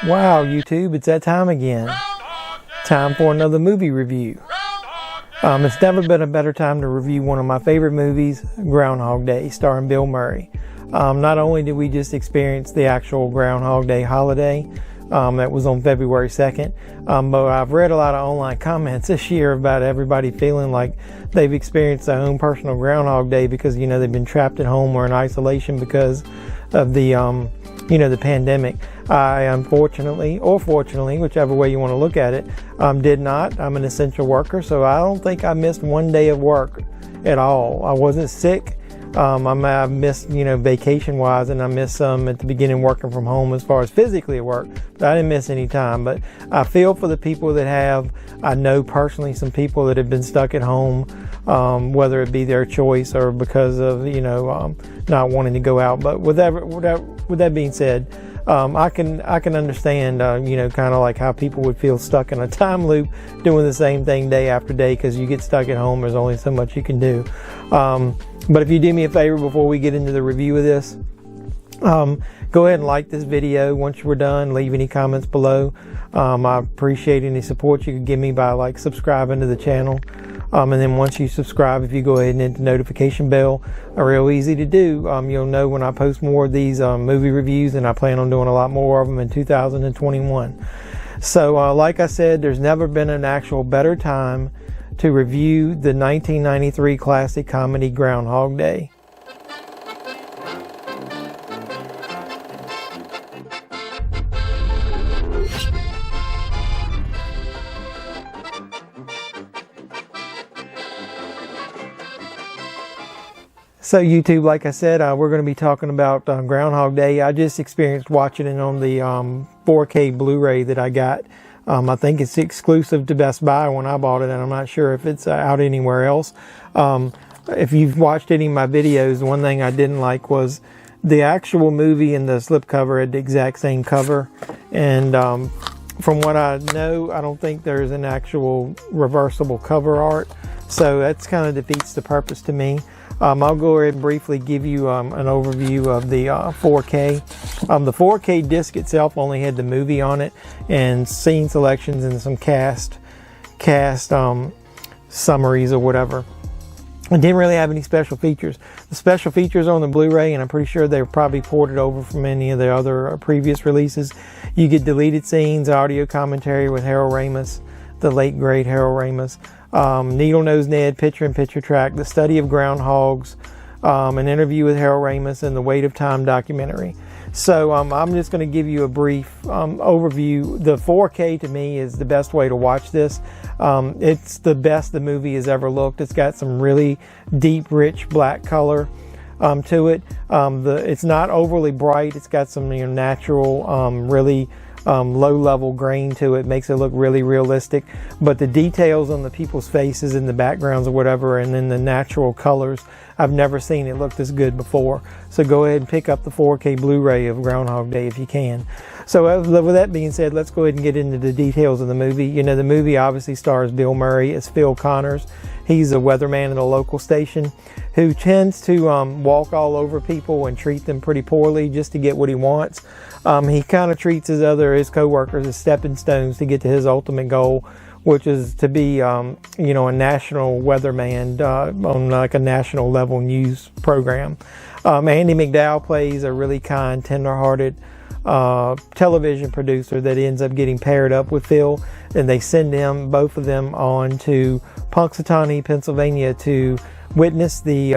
Wow, YouTube, it's that time again. Time for another movie review. It's never been a better time to review one of my favorite movies, Groundhog Day, starring Bill Murray. Not only did we just experience the actual Groundhog Day holiday, that was on February 2nd, but I've read a lot of online comments this year about everybody feeling like they've experienced their own personal Groundhog Day because, you know, they've been trapped at home or in isolation because of the, the pandemic. I unfortunately, or fortunately, whichever way you want to look at it, did not. I'm an essential worker, so I don't think I missed one day of work at all. I wasn't sick. I missed, vacation-wise, and I missed some at the beginning working from home as far as physically at work, but I didn't miss any time. But I feel for the people that have. I know personally some people that have been stuck at home, whether it be their choice or because of, not wanting to go out. But with that being said, I can understand, kind of like how people would feel stuck in a time loop doing the same thing day after day because you get stuck at home. There's only so much you can do. But if you do me a favor before we get into the review of this, go ahead and like this video. Once we're done, leave any comments below. I appreciate any support you can give me by subscribing to the channel. And then once you subscribe, if you go ahead and hit the notification bell, real easy to do. You'll know when I post more of these movie reviews, and I plan on doing a lot more of them in 2021. So like I said, there's never been an actual better time to review the 1993 classic comedy Groundhog Day. So YouTube, like I said, we're going to be talking about Groundhog Day. I just experienced watching it on the 4K Blu-ray that I got. I think it's exclusive to Best Buy when I bought it, and I'm not sure if it's out anywhere else. If you've watched any of my videos, one thing I didn't like was the actual movie and the slipcover had the exact same cover. And from what I know, I don't think there's an actual reversible cover art. So that's kind of defeats the purpose to me. I'll go ahead and briefly give you an overview of the 4K. The 4K disc itself only had the movie on it and scene selections and some cast summaries or whatever. It didn't really have any special features. The special features on the Blu-ray, and I'm pretty sure they were probably ported over from any of the other previous releases. You get deleted scenes, audio commentary with Harold Ramis, the late great Harold Ramis. Needle Nose Ned, picture-in-picture track, The Study of Groundhogs, an interview with Harold Ramis, and the Weight of Time documentary. So I'm just going to give you a brief overview. The 4K to me is the best way to watch this. It's the best the movie has ever looked. It's got some really deep, rich black color to it. It's not overly bright. It's got some natural, really low-level grain to it. Makes it look really realistic, but the details on the people's faces and the backgrounds or whatever, and then the natural colors, I've never seen it look this good before. So go ahead and pick up the 4K Blu-ray of Groundhog Day if you can. So with that being said, let's go ahead and get into the details of the movie. The movie obviously stars Bill Murray as Phil Connors. He's a weatherman at a local station who tends to walk all over people and treat them pretty poorly just to get what he wants. He kind of treats his co-workers as stepping stones to get to his ultimate goal, which is to be, a national weatherman on like a national level news program. Andie MacDowell plays a really kind, tender-hearted television producer that ends up getting paired up with Phil, and they send both of them on to Punxsutawney, Pennsylvania, to witness the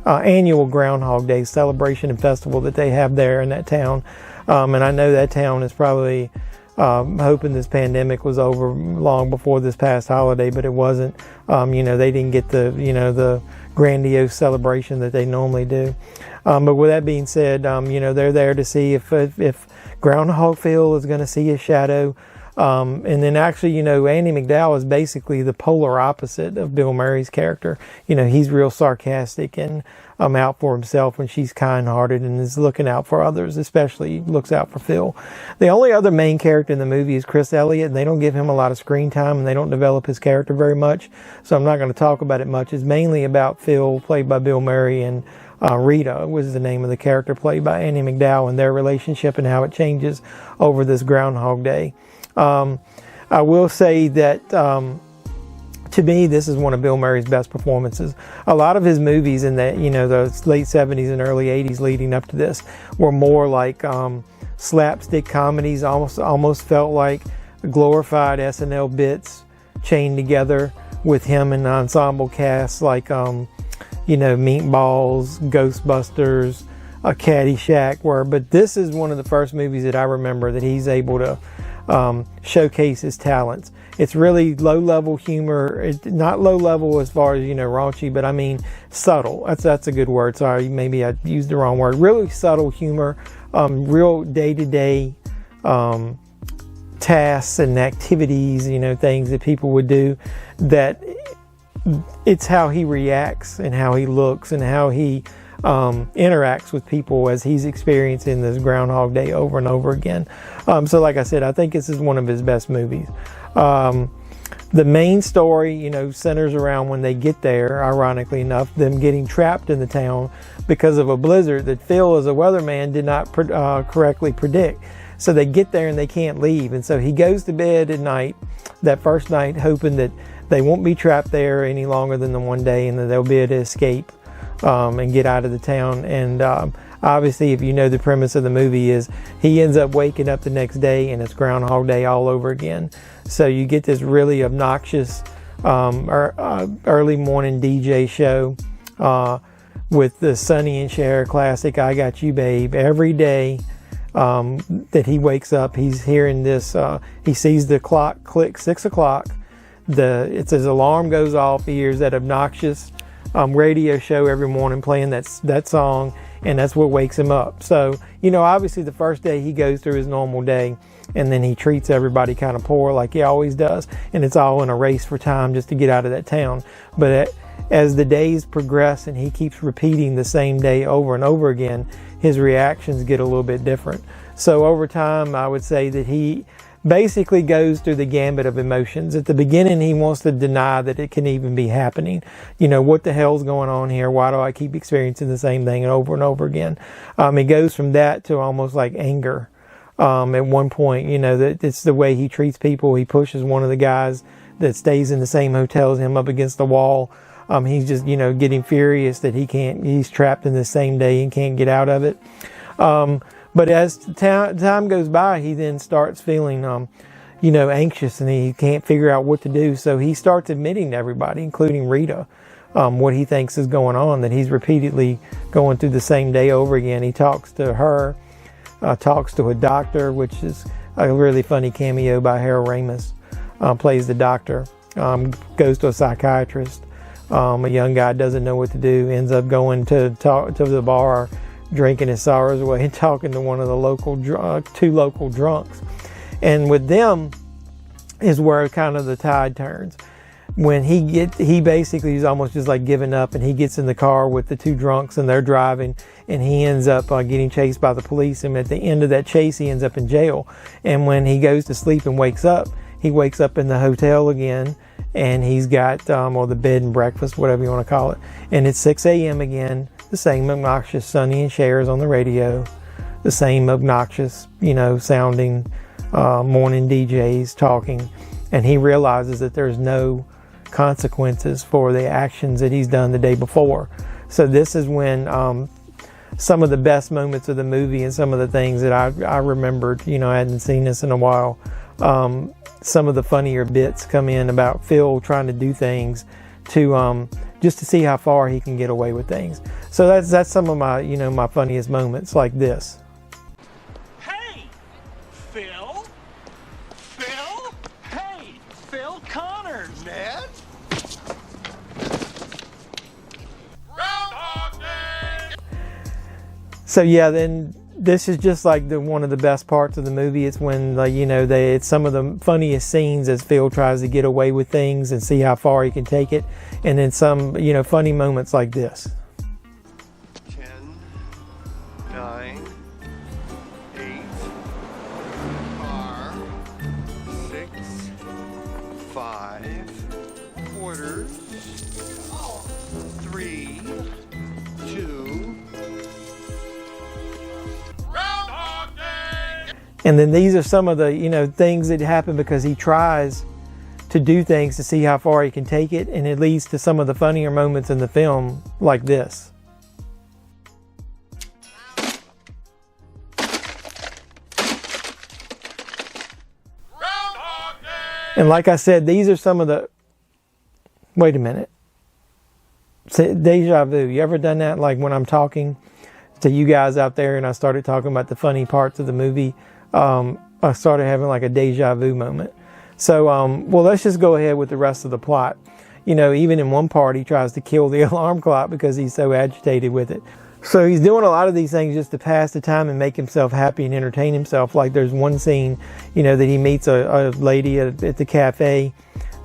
annual Groundhog Day celebration and festival that they have there in that town. And I know that town is probably hoping this pandemic was over long before this past holiday, but it wasn't. They didn't get the grandiose celebration that they normally do. But with that being said, they're there to see if Groundhog Phil is going to see his shadow. And then actually, Andie MacDowell is basically the polar opposite of Bill Murray's character. He's real sarcastic and out for himself, when she's kind-hearted and is looking out for others, especially looks out for Phil. The only other main character in the movie is Chris Elliott, and they don't give him a lot of screen time, and they don't develop his character very much, so I'm not going to talk about it much. It's mainly about Phil, played by Bill Murray, and Rita was the name of the character played by Andie MacDowell, and their relationship and how it changes over this Groundhog Day. I will say that to me, this is one of Bill Murray's best performances. A lot of his movies in the the late 70s and early 80s leading up to this were more like slapstick comedies, almost felt like glorified SNL bits chained together with him in ensemble casts like Meatballs, Ghostbusters, Caddyshack but this is one of the first movies that I remember that he's able to showcase his talents. It's really low-level humor. It's not low-level as far as, raunchy, but I mean subtle. That's a good word. Sorry, maybe I used the wrong word. Really subtle humor, real day-to-day tasks and activities, things that people would do, that it's how he reacts and how he looks and how he interacts with people as he's experiencing this Groundhog Day over and over again. So like I said, I think this is one of his best movies. The main story, centers around when they get there, ironically enough, them getting trapped in the town because of a blizzard that Phil, as a weatherman, did not correctly predict. So they get there and they can't leave. And so he goes to bed at night, that first night, hoping that they won't be trapped there any longer than the one day and that they'll be able to escape and get out of the town. And obviously, if you know the premise of the movie, is he ends up waking up the next day and it's Groundhog Day all over again. So you get this really obnoxious early morning DJ show with the Sonny and Cher classic "I Got You Babe." Every day that he wakes up, he's hearing this. He sees the clock click 6 o'clock. It's his alarm goes off. He hears that obnoxious radio show every morning playing that song, and that's what wakes him up. So obviously the first day he goes through his normal day, and then he treats everybody kind of poor like he always does, and it's all in a race for time just to get out of that town. But as the days progress and he keeps repeating the same day over and over again, his reactions get a little bit different. So over time, I would say that he basically goes through the gambit of emotions. At the beginning, he wants to deny that it can even be happening. What the hell's going on here? Why do I keep experiencing the same thing over and over again? He goes from that to almost like anger. At one point, that it's the way he treats people. He pushes one of the guys that stays in the same hotel as him up against the wall. He's just, getting furious that he's trapped in the same day and can't get out of it. But as time goes by, he then starts feeling, anxious, and he can't figure out what to do. So he starts admitting to everybody, including Rita, what he thinks is going on, that he's repeatedly going through the same day over again. He talks to her, talks to a doctor, which is a really funny cameo by Harold Ramis, plays the doctor, goes to a psychiatrist. A young guy doesn't know what to do, ends up going to the bar, drinking his sorrows away and talking to one of the two local drunks. And with them is where kind of the tide turns. When he basically is almost just like giving up, and he gets in the car with the two drunks and they're driving, and he ends up getting chased by the police. And at the end of that chase, he ends up in jail. And when he goes to sleep and wakes up, he wakes up in the hotel again, and he's got or the bed and breakfast, whatever you want to call it. And it's 6 a.m. again. The same obnoxious Sonny and Cher's on the radio, the same obnoxious, sounding morning DJs talking, and he realizes that there's no consequences for the actions that he's done the day before. So this is when some of the best moments of the movie and some of the things that I remembered, I hadn't seen this in a while. Some of the funnier bits come in about Phil trying to do things to just to see how far he can get away with things. So that's some of my my funniest moments, like this. Hey, Phil. Hey, Phil Connors, man. Groundhog Day. So yeah, then this is just like one of the best parts of the movie. It's when it's some of the funniest scenes as Phil tries to get away with things and see how far he can take it, and then some funny moments like this. 10, 9, 8, are 6, 5, quarters, 3, 2, And then these are some of the, things that happen because he tries to do things to see how far he can take it, and it leads to some of the funnier moments in the film, like this. And like I said, these are some of the... Wait a minute. Deja vu. You ever done that? Like when I'm talking to you guys out there and I started talking about the funny parts of the movie, I started having like a deja vu moment. So, well, let's just go ahead with the rest of the plot. Even in one part, he tries to kill the alarm clock because he's so agitated with it. So he's doing a lot of these things just to pass the time and make himself happy and entertain himself. Like there's one scene, that he meets a lady at the cafe,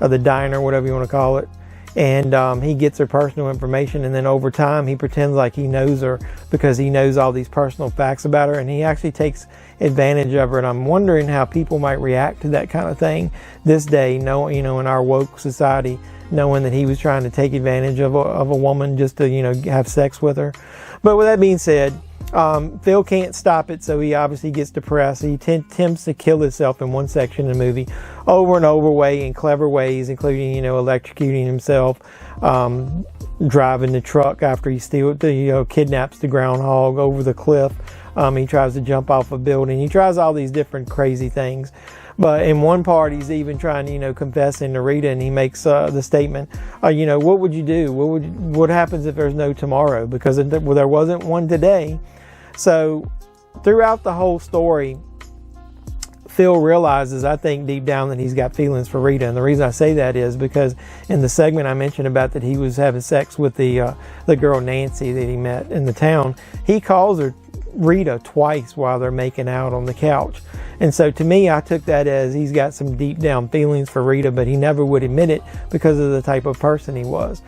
or the diner, whatever you want to call it. And he gets her personal information, and then over time he pretends like he knows her because he knows all these personal facts about her, and he actually takes advantage of her. And I'm wondering how people might react to that kind of thing this day, in our woke society, knowing that he was trying to take advantage of a woman just to have sex with her. But with that being said, Phil can't stop it, so he obviously gets depressed. He attempts to kill himself in one section of the movie over and over in clever ways, including, electrocuting himself, driving the truck after he kidnaps the groundhog over the cliff. He tries to jump off a building. He tries all these different crazy things. But in one part, he's even trying to, confessing to Rita, and he makes the statement, what would you do? What happens if there's no tomorrow? Because there wasn't one today. So throughout the whole story, Phil realizes, I think deep down, that he's got feelings for Rita. And the reason I say that is because in the segment I mentioned about that he was having sex with the girl Nancy that he met in the town, he calls her Rita twice while they're making out on the couch. And so to me, I took that as he's got some deep down feelings for Rita, but he never would admit it because of the type of person he was.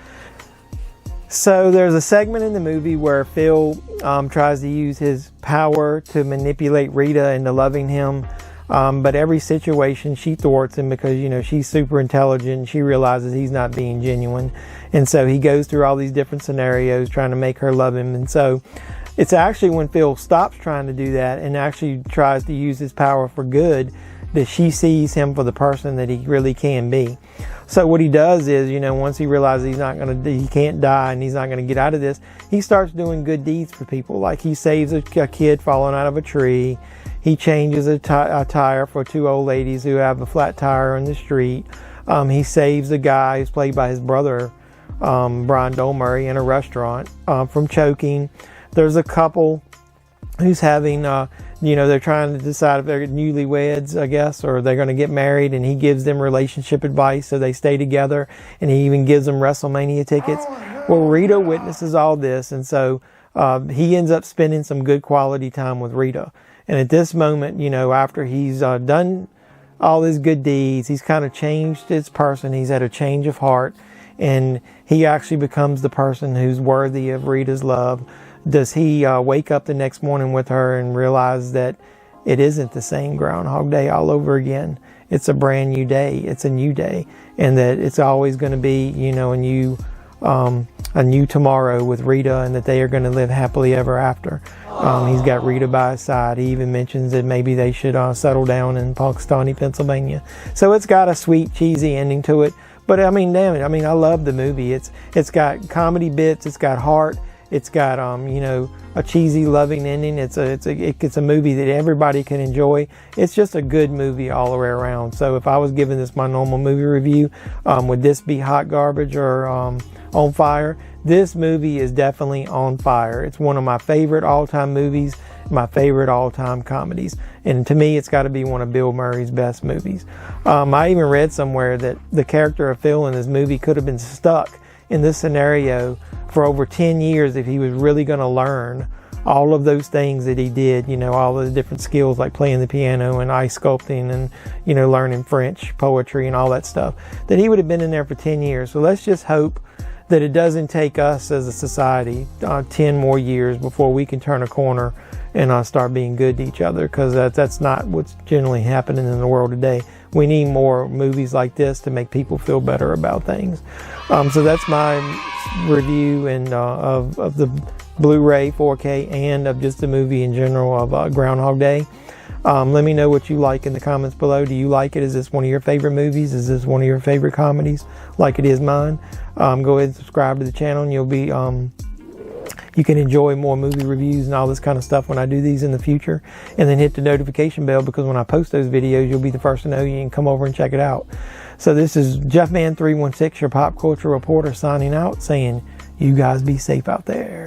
So there's a segment in the movie where Phil tries to use his power to manipulate Rita into loving him. But every situation she thwarts him because, she's super intelligent and she realizes he's not being genuine. And so he goes through all these different scenarios trying to make her love him. And so it's actually when Phil stops trying to do that and actually tries to use his power for good that she sees him for the person that he really can be. So what he does is, once he realizes he can't die and he's not going to get out of this, he starts doing good deeds for people. Like he saves a kid falling out of a tree. He changes a tire for two old ladies who have a flat tire in the street. He saves a guy who's played by his brother, Brian Dolmurray, in a restaurant from choking. There's a couple who's having, they're trying to decide if they're newlyweds, I guess, or they're going to get married, and he gives them relationship advice so they stay together, and he even gives them WrestleMania tickets. Well, Rita witnesses all this, and so he ends up spending some good quality time with Rita. And at this moment, after he's done all his good deeds, he's kind of changed his person. He's had a change of heart, and he actually becomes the person who's worthy of Rita's love. Does he wake up the next morning with her and realize that it isn't the same Groundhog Day all over again? It's a brand new day. It's a new day. And that it's always going to be, a new tomorrow with Rita, and that they are going to live happily ever after. He's got Rita by his side. He even mentions that maybe they should settle down in Punxsutawney, Pennsylvania. So it's got a sweet, cheesy ending to it. But I mean, damn it. I mean, I love the movie. It's got comedy bits. It's got heart. It's got, a cheesy, loving ending. It's a movie that everybody can enjoy. It's just a good movie all the way around. So if I was giving this my normal movie review, would this be hot garbage or on fire? This movie is definitely on fire. It's one of my favorite all-time movies, my favorite all-time comedies. And to me, it's got to be one of Bill Murray's best movies. I even read somewhere that the character of Phil in this movie could have been stuck in this scenario for over 10 years if he was really going to learn all of those things that he did, all the different skills like playing the piano and ice sculpting and, learning French poetry and all that stuff, that he would have been in there for 10 years. So let's just hope that it doesn't take us as a society 10 more years before we can turn a corner and start being good to each other, because that's not what's generally happening in the world today. We need more movies like this to make people feel better about things. So that's my review and of the Blu-ray, 4K, and of just the movie in general of Groundhog Day. Let me know what you like in the comments below. Do you like it? Is this one of your favorite movies? Is this one of your favorite comedies like it is mine? Go ahead and subscribe to the channel, and you'll be you can enjoy more movie reviews and all this kind of stuff when I do these in the future. And then hit the notification bell, because when I post those videos, you'll be the first to know. You can come over and check it out. So this is Jeffman316, your pop culture reporter, signing out, saying you guys be safe out there.